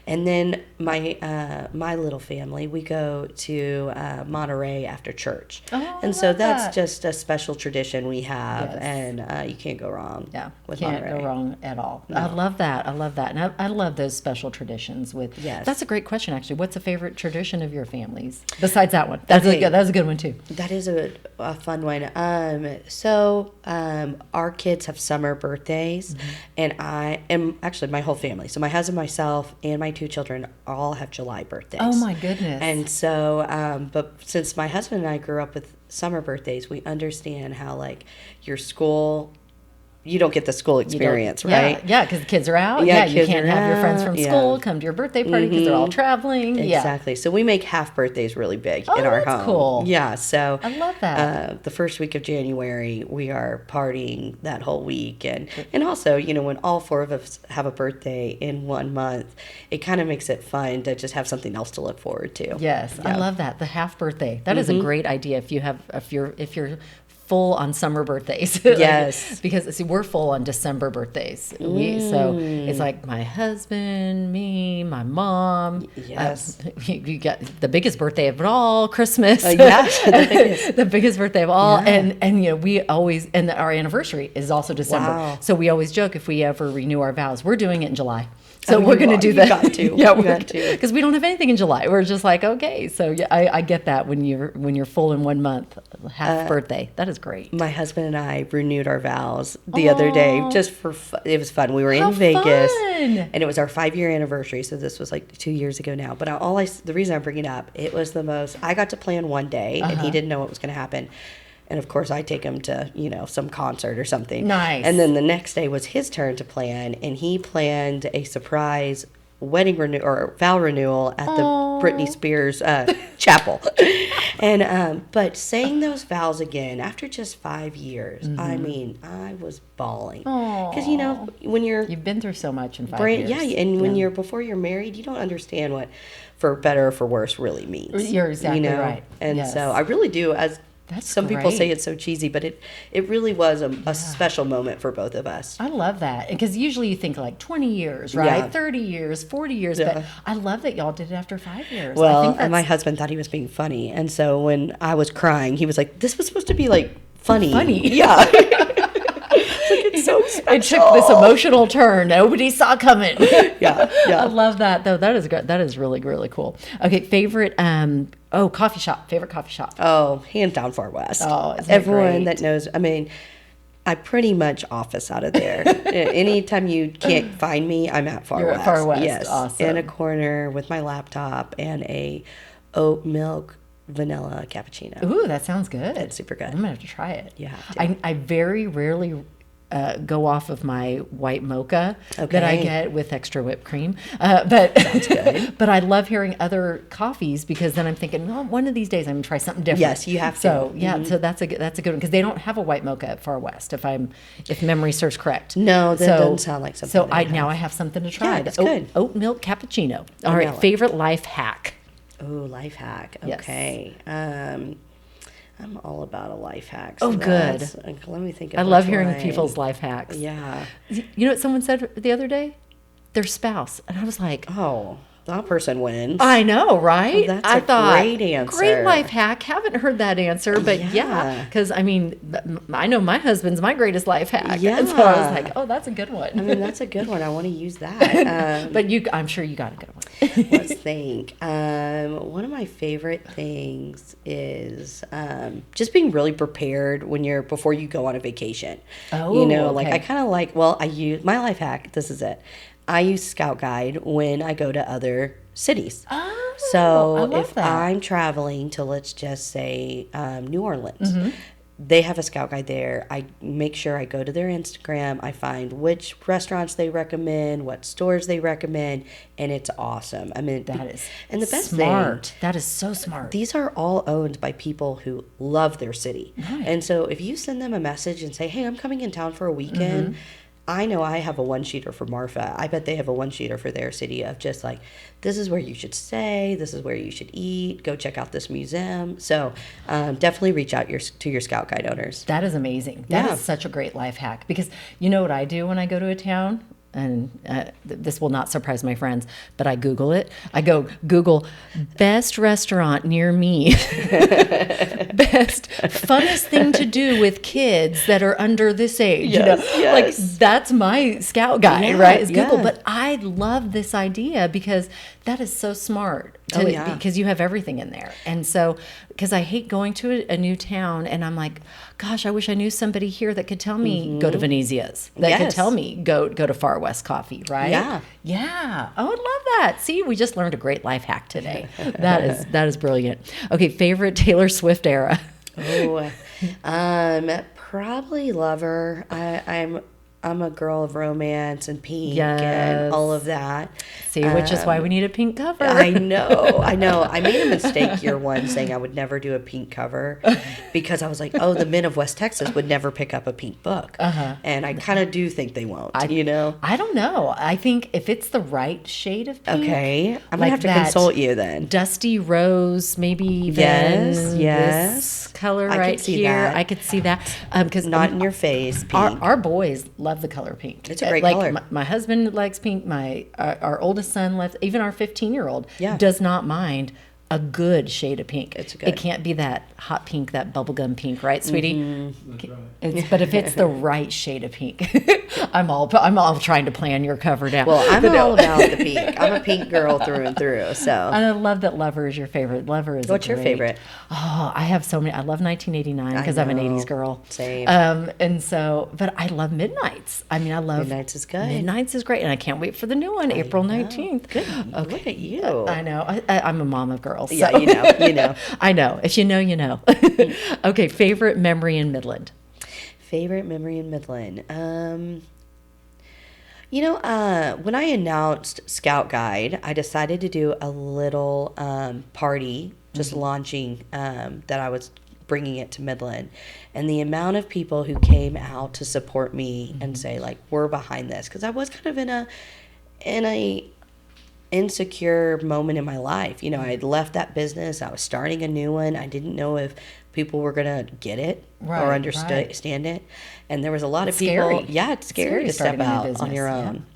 And then my little family, we go to Monterey after church. Oh, and I so love that's that. just a special tradition we have, Yes. and you can't go wrong. Yeah, with can't Monterey. go wrong at all. I love that. And I love those special traditions. Yes. That's a great question, actually. What's a favorite tradition of your family's besides that one? That was a good one too. That is a fun one. So our kids have summer birthdays, and I am actually my whole family. So my husband, myself, and my two children all have July birthdays. Oh my goodness! And so, but since my husband and I grew up with summer birthdays, we understand how like your school. You don't get the school experience, right? Yeah, because the kids are out. Yeah, you kids can't are have your friends out, from yeah. school come to your birthday party because they're all traveling. Exactly. So we make half birthdays really big Oh, in our that's home. cool. Yeah. So I love that. The first week of January, we are partying that whole week, and also, when all four of us have a birthday in 1 month, it kind of makes it fun to just have something else to look forward to. Yes, Yeah. I love that. The half birthday. That is a great idea. If your full on summer birthdays. Yes. Because see, we're full on December birthdays. So it's like my husband, me, my mom. Yes. You got the biggest birthday of it all, Christmas. The biggest birthday of all. Yeah. And we always, and our anniversary is also December. Wow. So we always joke if we ever renew our vows, we're doing it in July. So we're going to do that. You got to. Yeah, we got to. Because we don't have anything in July. We're just like, okay. So yeah, I get that when you're full in 1 month, half birthday. That is great. My husband and I renewed our vows the other day just for fun. It was fun. We were in Vegas, and it was our 5-year anniversary. So this was like 2 years ago now. But the reason I bring it up, it was the most. I got to plan one day, and he didn't know what was going to happen. And of course, I take him to, some concert or something. Nice. And then the next day was his turn to plan, and he planned a surprise wedding vow renewal at the Britney Spears chapel. And but saying those vows again after just 5 years, I mean, I was bawling because when you've been through so much in 5 years. Yeah, and when before you're married, you don't understand what for better or for worse really means. You're exactly right. And so I really do. Some people say it's so cheesy, but it really was a special moment for both of us. I love that. Because usually you think like 20 years, right? Yeah. 30 years, 40 years. Yeah. But I love that y'all did it after 5 years. Well, and my husband thought he was being funny. And so when I was crying, he was like, this was supposed to be like funny. Yeah. It's so special. It took this emotional turn nobody saw coming. Yeah. I love that, though. That is good. That is really, really cool. Okay, favorite coffee shop. Favorite coffee shop. Oh, hands down Far West. Oh, isn't everyone that knows. I mean, I pretty much office out of there. Anytime you can't find me, I'm at Far West. At Far West. Yes, Awesome. in a corner with my laptop and a oat milk vanilla cappuccino. Ooh, that sounds good. It's super good. I'm gonna have to try it. Yeah, I very rarely go off of my white mocha that I get with extra whipped cream. But sounds good. But I love hearing other coffees because then I'm thinking, well, one of these days I'm gonna try something different. Yes, you have to. So so that's a good one because they don't have a white mocha at Far West if memory serves correct. No, that doesn't sound like something. So now I have something to try. Yeah, it's good. Oat milk cappuccino. All right, favorite life hack. Oh, life hack. Okay. Yes. I'm all about a life hack. So good. Let me think of I love hearing people's life hacks. Yeah. You know what someone said the other day? Their spouse. And I was like, oh, that person wins. I know, right? Oh, that's a great answer. Great life hack. Haven't heard that answer, but yeah. Because, I mean, I know my husband's my greatest life hack. Yeah. And so I was like, oh, that's a good one. I mean, that's a good one. I want to use that. But I'm sure you got a good one. Let's think. One of my favorite things is just being really prepared before you go on a vacation. Oh, okay. I kind of I use my life hack. This is it. I use Scout Guide when I go to other cities. Oh, so if I'm traveling to, let's just say, New Orleans, they have a Scout Guide there. I make sure I go to their Instagram. I find which restaurants they recommend, what stores they recommend, and it's awesome. I mean, that is and the best smart. thing. That is so smart. These are all owned by people who love their city. Right. And so if you send them a message and say, hey, I'm coming in town for a weekend, I know I have a one-sheeter for Marfa. I bet they have a one-sheeter for their city of just like, this is where you should stay, this is where you should eat, go check out this museum. So definitely reach out to your Scout Guide owners. That is amazing. That is such a great life hack because you know what I do when I go to a town? And this will not surprise my friends, but I Google it. I go Google best restaurant near me, best funnest thing to do with kids that are under this age. Yes. Like that's my Scout Guide, right? Is Google. But I love this idea because that is so smart. Because you have everything in there. And so, because I hate going to a new town and I'm like, gosh, I wish I knew somebody here that could tell me, go to Venezia's, that could tell me, go to Far West Coffee, right? Yeah. Yeah. Oh, I love that. See, we just learned a great life hack today. That is brilliant. Okay, favorite Taylor Swift era? Probably Lover. I'm a girl of romance and Pink and all of that. See, which is why we need a pink cover. I know. I made a mistake year one saying I would never do a pink cover because I was like, oh, the men of West Texas would never pick up a pink book. And I kind of do think they won't, I don't know. I think if it's the right shade of pink. Okay. I'm going to have to consult you then. Dusty rose, maybe even this color right here. I could see that. Because not in your face, pink. Our boys love the color pink. It's a great color. My husband likes pink. Our oldest son loves, even our 15-year-old does not mind a good shade of pink. It's good. It can't be that hot pink, that bubblegum pink, right, sweetie? That's right. But if it's the right shade of pink, I'm all trying to plan your cover down. Well, I'm all about the pink. I'm a pink girl through and through. So. And I love that Lover is your favorite. Lover is What's your favorite? Oh, I have so many. I love 1989 because I'm an 80s girl. Same. But I love Midnights. I mean, I love Midnights is good. Midnights is great, and I can't wait for the new one, April 19th. Good. Okay. Look at you. I know. I'm a mom of girls. Yeah, so. you know. I know. If you know, you know. Okay, favorite memory in Midland. Favorite memory in Midland. When I announced Scout Guide, I decided to do a little party, just launching that I was bringing it to Midland. And the amount of people who came out to support me and say, like, we're behind this. Because I was kind of in a insecure moment in my life. I had left that business. I was starting a new one. I didn't know if people were going to get it or understand it. And there was a lot of people. Yeah, it's scary to step out on your own.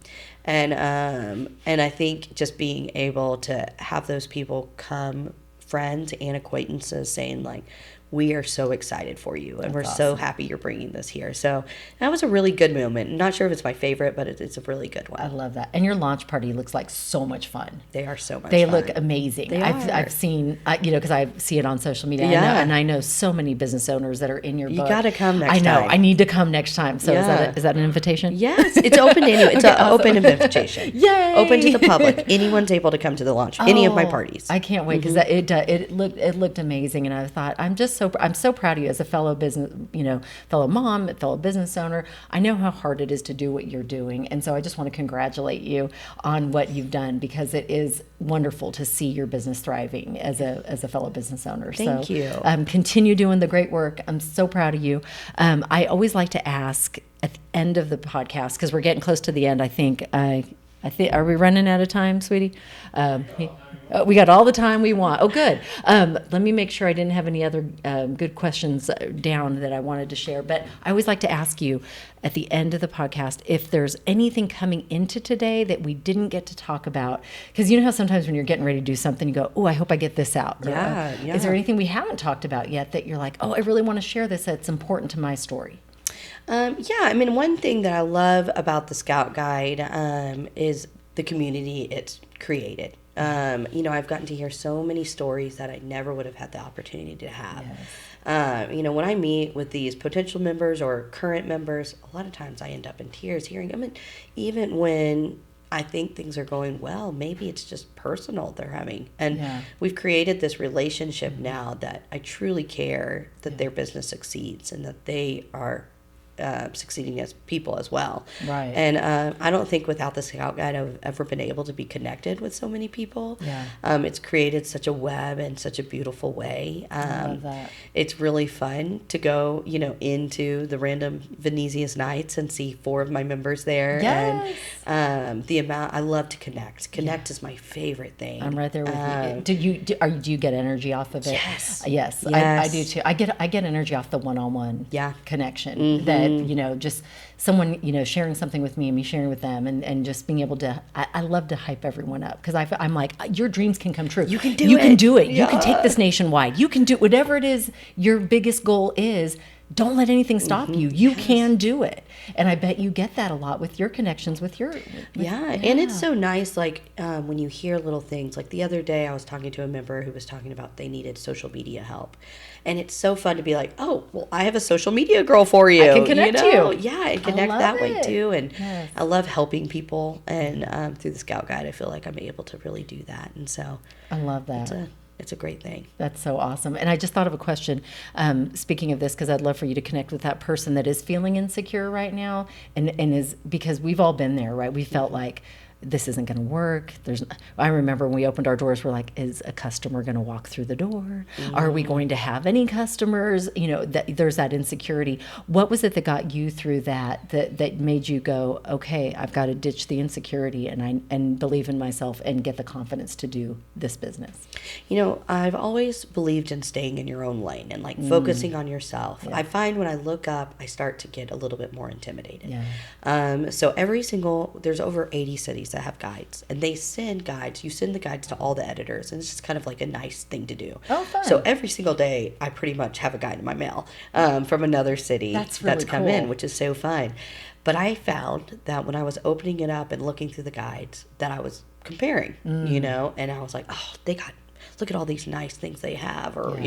And I think just being able to have those people come, friends and acquaintances, saying, like, we are so excited for you, and we're so happy you're bringing this here. So that was a really good moment. I'm not sure if it's my favorite, but it's a really good one. I love that. And your launch party looks like so much fun. They are so much fun. They look amazing. They I've seen, because I see it on social media. Yeah. And I know so many business owners that are in your book. You got to come next time. I know. I need to come next time. So is that an invitation? Yes. It's open to anyone. It's an open invitation. Yay! Open to the public. Anyone's able to come to the launch. Any of my parties. I can't wait because it looked amazing. And I thought, I'm so proud of you as a fellow business, fellow mom, fellow business owner. I know how hard it is to do what you're doing. And so I just want to congratulate you on what you've done, because it is wonderful to see your business thriving as a fellow business owner. Thank you. Continue doing the great work. I'm so proud of you. I always like to ask at the end of the podcast, because we're getting close to the end, I think, are we running out of time, sweetie? We got all the time we want. Oh, good. Let me make sure I didn't have any other good questions down that I wanted to share. But I always like to ask you at the end of the podcast if there's anything coming into today that we didn't get to talk about. Because you know how sometimes when you're getting ready to do something, you go, oh, I hope I get this out. Yeah. Is there anything we haven't talked about yet that you're like, oh, I really want to share this that's important to my story? One thing that I love about the Scout Guide is the community it's created. I've gotten to hear so many stories that I never would have had the opportunity to have. Yes. When I meet with these potential members or current members, a lot of times I end up in tears hearing them. And even when I think things are going well, maybe it's just personal they're having. And we've created this relationship now that I truly care that their business succeeds and that they are succeeding as people as well. Right. And I don't think without the Scout Guide I've ever been able to be connected with so many people. Yeah. It's created such a web in such a beautiful way. I love that. It's really fun to go, into the random Venetia's nights and see 4 of my members there. Yes. And I love to connect. Connect is my favorite thing. I'm right there with you. Do you get energy off of it? Yes. Yes. I do too. I get energy off the one-on-one connection that, just someone, sharing something with me and me sharing with them and just being able to, I love to hype everyone up because I'm like, your dreams can come true. You can do it. You can do it. Yeah. You can take this nationwide. You can do whatever it is your biggest goal is. Don't let anything stop you. You can do it. And I bet you get that a lot with your connections with your... And it's so nice, like, when you hear little things. Like the other day, I was talking to a member who was talking about they needed social media help. And it's so fun to be like, oh, well, I have a social media girl for you. I can connect you. Yeah, and connect that way too. And yes. I love helping people. And through the Scout Guide, I feel like I'm able to really do that. And so... I love that. It's a great thing. That's so awesome. And I just thought of a question, speaking of this, because I'd love for you to connect with that person that is feeling insecure right now and is, because we've all been there, right? We felt like this isn't going to work. I remember when we opened our doors, we're like, is a customer going to walk through the door? Are we going to have any customers? There's that insecurity. What was it that got you through that made you go, okay, I've got to ditch the insecurity and believe in myself and get the confidence to do this business? I've always believed in staying in your own lane and focusing on yourself. Yeah. I find when I look up, I start to get a little bit more intimidated. Yeah. So there's over 80 cities that have guides, and they send guides. You send the guides to all the editors, and it's just kind of like a nice thing to do. Oh, fun. So every single day, I pretty much have a guide in my mail from another city that's come in, which is so fun. But I found that when I was opening it up and looking through the guides, that I was comparing, and I was like, oh, look at all these nice things they have, or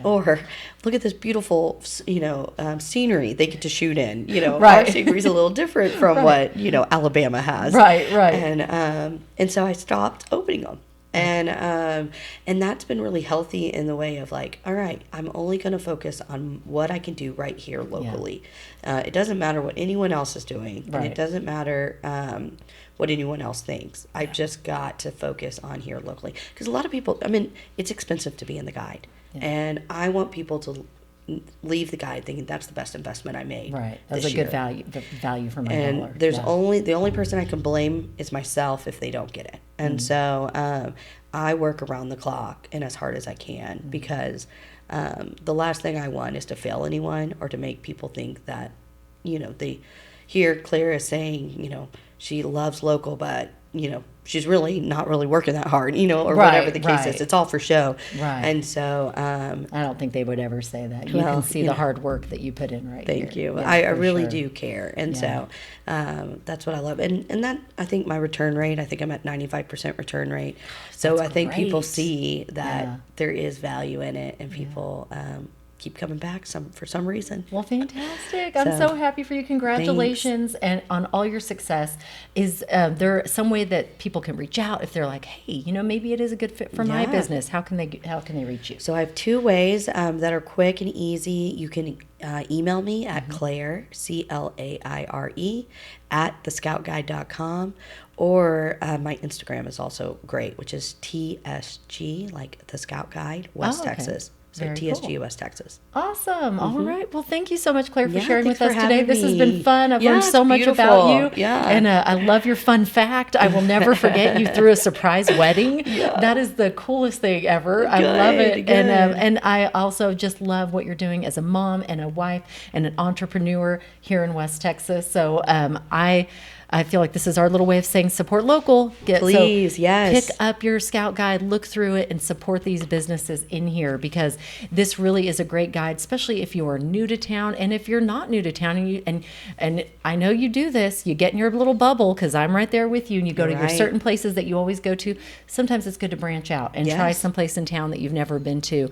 or look at this beautiful scenery they get to shoot in. Right. Our scenery is a little different from what Alabama has. Right. And so I stopped opening them. And that's been really healthy in the way of like, all right, I'm only going to focus on what I can do right here locally. Yeah. It doesn't matter what anyone else is doing, and it doesn't matter what anyone else thinks. I've just got to focus on here locally, because a lot of people, it's expensive to be in the guide, and I want people to leave the guide thinking that's the best investment I made. Right, that's a good value for my dollar. And there's the only person I can blame is myself if they don't get it. And so I work around the clock and as hard as I can, because the last thing I want is to fail anyone or to make people think that they hear Claire is saying she loves local, but she's really not really working that hard, or whatever the case is. It's all for show. Right. And so I don't think they would ever say that. You can see the hard work that you put in Thank here. you. Yeah, I really do care. And so that's what I love. And that, I think my return rate, I think I'm at 95% return rate. So that's I think people see that there is value in it, and people keep coming back for some reason. Well, fantastic. I'm so happy for you. Congratulations. And on all your success. Is there some way that people can reach out if they're like, hey, maybe it is a good fit for my business? How can they reach you? So I have two ways that are quick and easy. You can email me at Claire, CLAIRE, at thescoutguide.com, or my Instagram is also great, which is TSG, like the Scout Guide, West Texas. So Very TSG, cool. West Texas. Awesome. All right. Well, thank you so much, Claire, for sharing with for us today. This has me. been fun. I've learned so much about you. Yeah. And I love your fun fact. I will never forget you threw a surprise wedding. Yeah. That is the coolest thing ever. I love it. Good. And I also just love what you're doing as a mom and a wife and an entrepreneur here in West Texas. So I feel like this is our little way of saying support local. Please, yes. Pick up your Scout Guide, look through it, and support these businesses in here, because this really is a great guide, especially if you are new to town. And if you're not new to town, and I know you do this, you get in your little bubble, because I'm right there with you, and you go to your certain places that you always go to. Sometimes it's good to branch out and try someplace in town that you've never been to.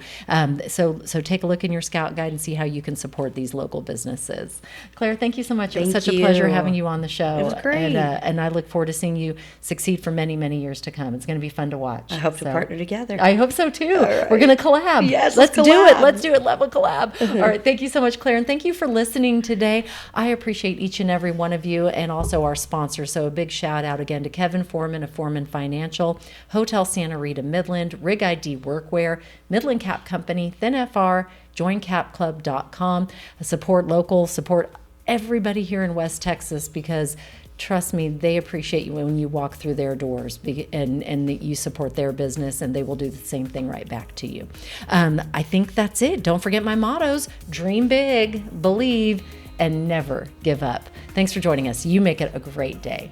So take a look in your Scout Guide and see how you can support these local businesses. Claire, thank you so much. It was such a pleasure having you on the show. It was great. And I look forward to seeing you succeed for many, many years to come. It's going to be fun to watch. I hope to partner together. I hope so too. Right. We're going to collab. Yes, let's collab. do it. Let's do it. Love a collab. All right. Thank you so much, Claire. And thank you for listening today. I appreciate each and every one of you, and also our sponsors. So a big shout out again to Kevin Foreman of Foreman Financial, Hotel Santa Rita Midland, Rig ID Workwear, Midland Cap Company, ThinFR, JoinCapClub.com. Support local, support everybody here in West Texas, because trust me, they appreciate you when you walk through their doors, and that you support their business, and they will do the same thing right back to you. I think that's it. Don't forget my mottos: dream big, believe, and never give up. Thanks for joining us. You make it a great day.